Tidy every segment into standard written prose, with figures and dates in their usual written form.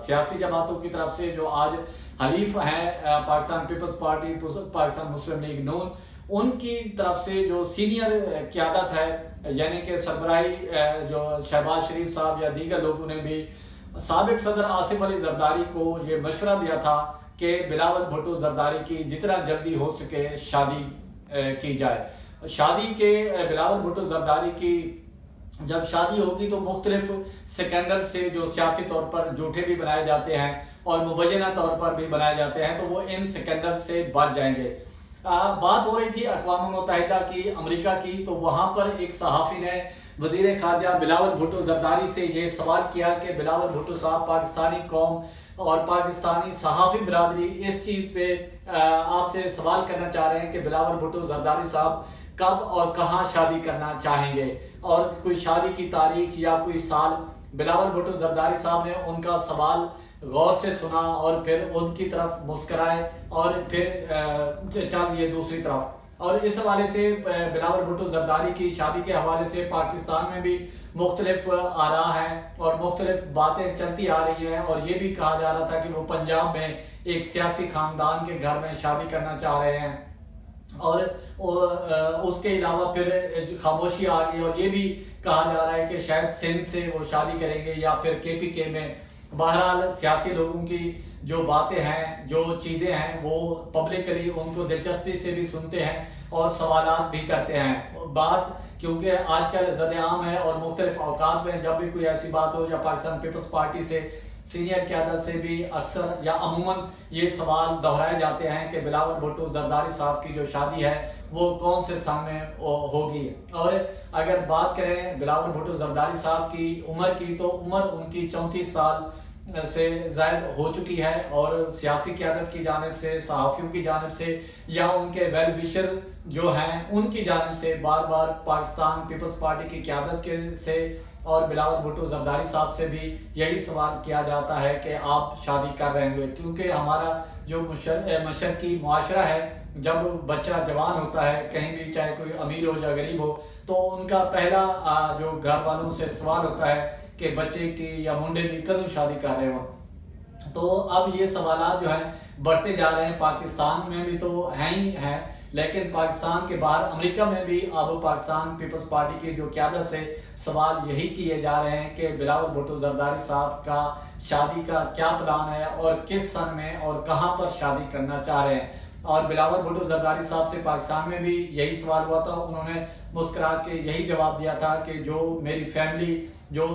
سیاسی جماعتوں کی طرف سے جو آج حلیف ہیں پاکستان پیپلز پارٹی، پاکستان مسلم لیگ نون، ان کی طرف سے جو سینئر قیادت ہے یعنی کہ سربراہی جو شہباز شریف صاحب یا دیگر لوگوں نے بھی سابق صدر آصف علی زرداری کو یہ مشورہ دیا تھا کہ بلاول بھٹو زرداری کی جتنا جلدی ہو سکے شادی کی جائے۔ شادی کے بلاول بھٹو زرداری کی جب شادی ہوگی تو مختلف سکینڈل سے جو سیاسی طور پر جھوٹے بھی بنائے جاتے ہیں اور مبینہ طور پر بھی بنائے جاتے ہیں تو وہ ان سکینڈل سے بچ جائیں گے۔ بات ہو رہی تھی اقوام متحدہ کی، امریکہ کی، تو وہاں پر ایک صحافی نے وزیر خارجہ بلاول بھٹو زرداری سے یہ سوال کیا کہ بلاول بھٹو صاحب، پاکستانی قوم اور پاکستانی صحافی برادری اس چیز پہ آپ سے سوال کرنا چاہ رہے ہیں کہ بلاول بھٹو زرداری صاحب کب اور کہاں شادی کرنا چاہیں گے، اور کوئی شادی کی تاریخ یا کوئی سال۔ بلاول بھٹو زرداری صاحب نے ان کا سوال غور سے سنا اور پھر ان کی طرف مسکرائے اور پھر چل دیے دوسری طرف۔ اور اس حوالے سے بلاول بھٹو زرداری کی شادی کے حوالے سے پاکستان میں بھی مختلف آراء ہیں اور مختلف باتیں چلتی آ رہی ہیں، اور یہ بھی کہا جا رہا تھا کہ وہ پنجاب میں ایک سیاسی خاندان کے گھر میں شادی کرنا چاہ رہے ہیں، اور اس کے علاوہ پھر خاموشی آ گئی، اور یہ بھی کہا جا رہا ہے کہ شاید سندھ سے وہ شادی کریں گے یا پھر KPK میں۔ بہرحال سیاسی لوگوں کی جو باتیں ہیں، جو چیزیں ہیں، وہ پبلکلی ان کو دلچسپی سے بھی سنتے ہیں اور سوالات بھی کرتے ہیں۔ بات کیونکہ آج کل زد عام ہے اور مختلف اوقات میں جب بھی کوئی ایسی بات ہو یا پاکستان پیپلز پارٹی سے سینئر قیادت سے بھی اکثر یا عموماً یہ سوال دہرائے جاتے ہیں کہ بلاول بھٹو زرداری صاحب کی جو شادی ہے وہ کون سے سال میں ہوگی۔ اور اگر بات کریں بلاول بھٹو زرداری صاحب کی عمر کی تو عمر ان کی 34 سال سے زائد ہو چکی ہے، اور سیاسی قیادت کی جانب سے، صحافیوں کی جانب سے یا ان کے ویل وشر جو ہیں ان کی جانب سے بار بار پاکستان پیپلز پارٹی کی قیادت کے سے اور بلاول بھٹو زرداری صاحب سے بھی یہی سوال کیا جاتا ہے کہ آپ شادی کر رہے ہیں، کیونکہ ہمارا جو مشرقی معاشرہ ہے، جب بچہ جوان ہوتا ہے کہیں بھی، چاہے کوئی امیر ہو یا غریب ہو، تو ان کا پہلا جو گھر والوں سے سوال ہوتا ہے کہ بچے کی یا منڈے کی کدوں شادی کر رہے ہو۔ تو اب یہ سوالات جو ہیں بڑھتے جا رہے ہیں، پاکستان میں بھی تو ہیں ہی ہیں، لیکن پاکستان کے باہر امریکہ میں بھی اب پاکستان پیپلز پارٹی کی جو قیادت سے سوال یہی کیے جا رہے ہیں کہ بلاول بھٹو زرداری صاحب کا شادی کا کیا پلان ہے اور کس سن میں اور کہاں پر شادی کرنا چاہ رہے ہیں۔ اور بلاول بھٹو زرداری صاحب سے پاکستان میں بھی یہی سوال ہوا تھا، انہوں نے مسکرا کے یہی جواب دیا تھا کہ جو میری فیملی جو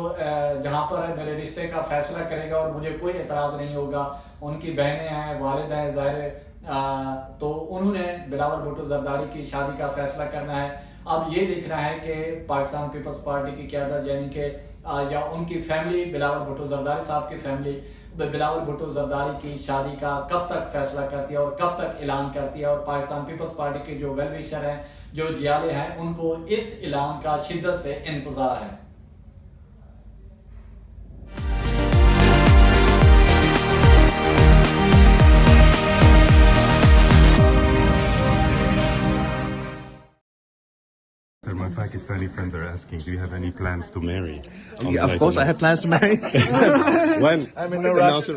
جہاں پر میرے رشتے کا فیصلہ کرے گا اور مجھے کوئی اعتراض نہیں ہوگا، ان کی بہنیں ہیں، والد ہیں ظاہر، تو انہوں نے بلاول بھٹو زرداری کی شادی کا فیصلہ کرنا ہے۔ اب یہ دیکھنا ہے کہ پاکستان پیپلز پارٹی کی قیادت یعنی کہ یا ان کی فیملی، بلاول بھٹو زرداری صاحب کی فیملی بلاول بھٹو زرداری کی شادی کا کب تک فیصلہ کرتی ہے اور کب تک اعلان کرتی ہے، اور پاکستان پیپلز پارٹی کے جو ویل وشر ہیں، جو جیالے ہیں، ان کو اس اعلان کا شدت سے انتظار ہے۔ My Pakistani friends are asking, do you have any plans to marry? Yeah, of course I have plans to marry. When? I'm in no rush.